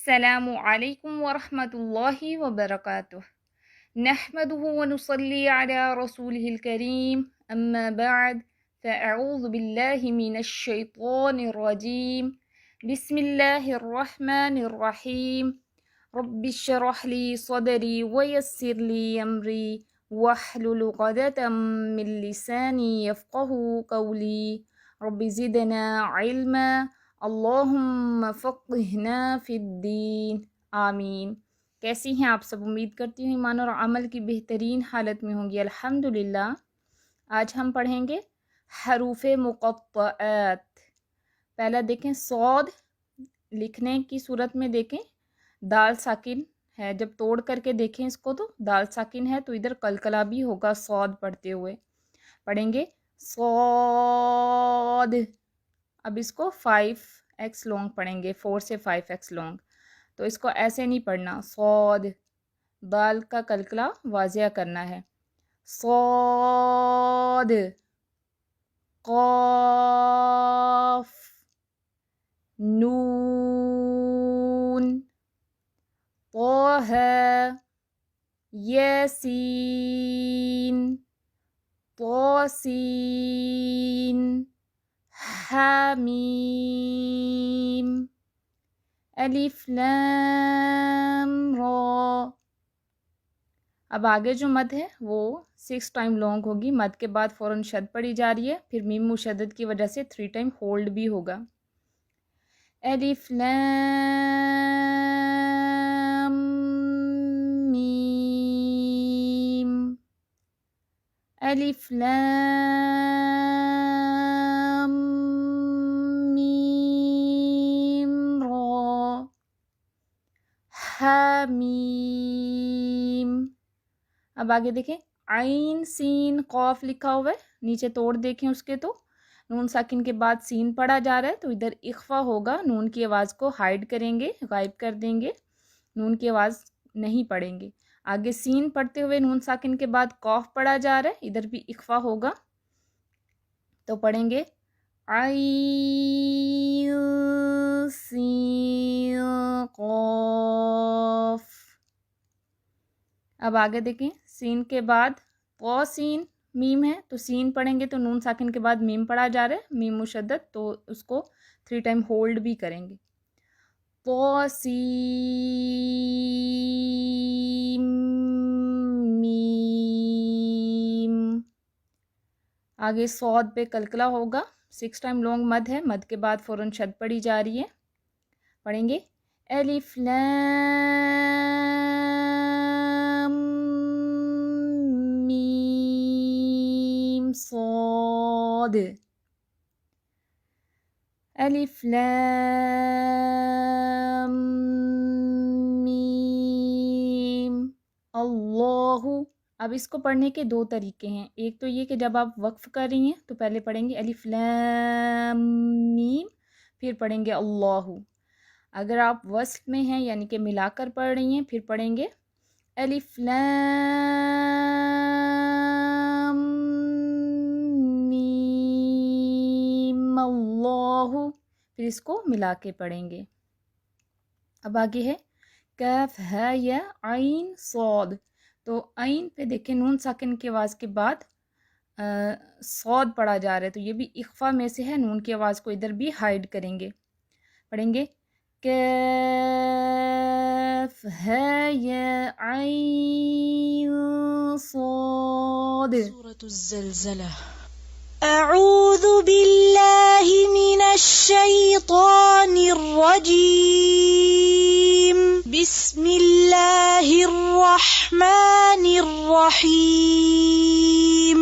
السلام علیکم ورحمۃ اللہ وبرکاتہ نحمده ونصلي على رسوله الكريم اما بعد فاعوذ باللہ من الشیطان الرجیم بسم اللہ الرحمن الرحیم رب اشرح لي صدری ويسر لي امری واحلل عقدۃ من لسانی یفقهوا قولی رب زدنا علما اللہم فقہنا فی الدین آمین۔ کیسی ہیں آپ سب؟ امید کرتی ہوں ایمان اور عمل کی بہترین حالت میں ہوں گی الحمدللہ۔ آج ہم پڑھیں گے حروف مقطعات۔ پہلا دیکھیں صاد، لکھنے کی صورت میں دیکھیں دال ساکن ہے، جب توڑ کر کے دیکھیں اس کو تو دال ساکن ہے تو ادھر قلقلہ بھی ہوگا صاد پڑھتے ہوئے۔ پڑھیں گے صاد، اب اس کو 5x لانگ پڑھیں گے، 4 سے 5x لانگ، تو اس کو ایسے نہیں پڑھنا، صاد دال کا قلقلہ واضح کرنا ہے۔ صاد، قاف، نون، طہ، یاسین، طاسین، حامیم، الف لام را۔ اب آگے جو مد ہے وہ 6 ٹائم لانگ ہوگی، مد کے بعد فوراً شد پڑی جا رہی ہے، پھر میم مشدد کی وجہ سے 3 ٹائم ہولڈ بھی ہوگا۔ الف لام میم، الف لام میم را، حامیم۔ اب آگے دیکھیں عین سین قاف لکھا ہوا ہے، نیچے توڑ دیکھیں اس کے تو نون ساکن کے بعد سین پڑھا جا رہا ہے تو ادھر اخفا ہوگا، نون کی آواز کو ہائیڈ کریں گے، غائب کر دیں گے، نون کی آواز نہیں پڑھیں گے۔ آگے سین پڑھتے ہوئے نون ساکن کے بعد قاف پڑھا جا رہا ہے، ادھر بھی اخفا ہوگا تو پڑھیں گے عین سین قاف۔ اب آگے دیکھیں سین کے بعد طاسین میم ہے تو سین پڑھیں گے تو نون ساکن کے بعد میم پڑھا جا رہا ہے، میم مشدد، تو اس کو 3 ٹائم ہولڈ بھی کریں گے۔ طاسیم میم۔ آگے صاد پہ قلقلہ ہوگا، 6 ٹائم لانگ مد ہے، مد کے بعد فوراً شد پڑی جا رہی ہے۔ پڑھیں گے الف لام میم صاد، الف لام میم اللہ۔ اب اس کو پڑھنے کے 2 طریقے ہیں، ایک تو یہ کہ جب آپ وقف کر رہی ہیں تو پہلے پڑھیں گے الف لام میم، پھر پڑھیں گے اللہ۔ اگر آپ وصل میں ہیں یعنی کہ ملا کر پڑھ رہی ہیں پھر پڑھیں گے الف لام میم اللہ، پھر اس کو ملا کے پڑھیں گے۔ اب آگے ہے کاف ہا یا عین صاد، تو عین پہ دیکھیں نون ساکن کی آواز کے بعد صاد پڑھا جا رہا ہے تو یہ بھی اخفا میں سے ہے، نون کی آواز کو ادھر بھی ہائیڈ کریں گے۔ پڑھیں گے کاف ہا یا عین صاد۔ سورة الزلزلة۔ اعوذ باللہ من الشیطان الرجیم، بسم اللہ الرحمن الرحیم۔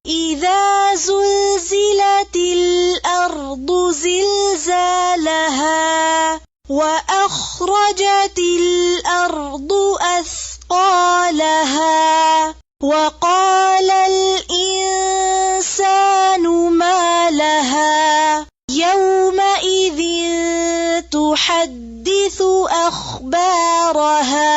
اذا زلزلت الارض زلزالها وأخرجت الأرض أثقالها وقال الإنسان ما لها يومئذ تحدث أخبارها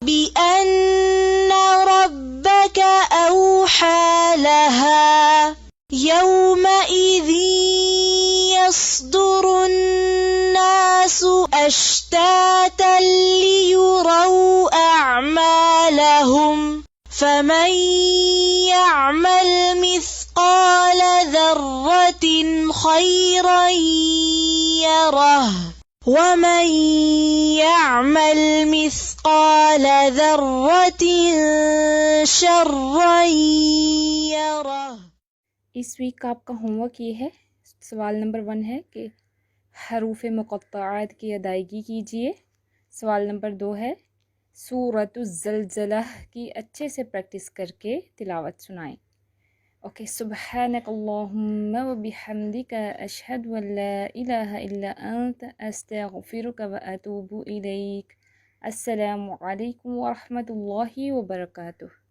بأن ربك أوحى لها يومئذ يصدر الناس أشتاتا أشتاتا ليروا أعمالهم فمن يعمل مثقال ذرة خيرا يره ومن يعمل مثقال ذرة شرا يره. اس ویک کا آپ کا ہوم ورک یہ ہے، سوال نمبر 1 ہے کہ حروف مقطعات کی ادائیگی کیجیے. سوال نمبر 2 ہے سورۃ الزلزلہ کی اچھے سے پریکٹس کر کے تلاوت سنائیں. اوکے، سبحانک اللہم وبحمدک اشہد ان لا الہ الا انت استغفرک واتوب الیک. السلام علیکم ورحمۃ اللہ وبرکاتہ.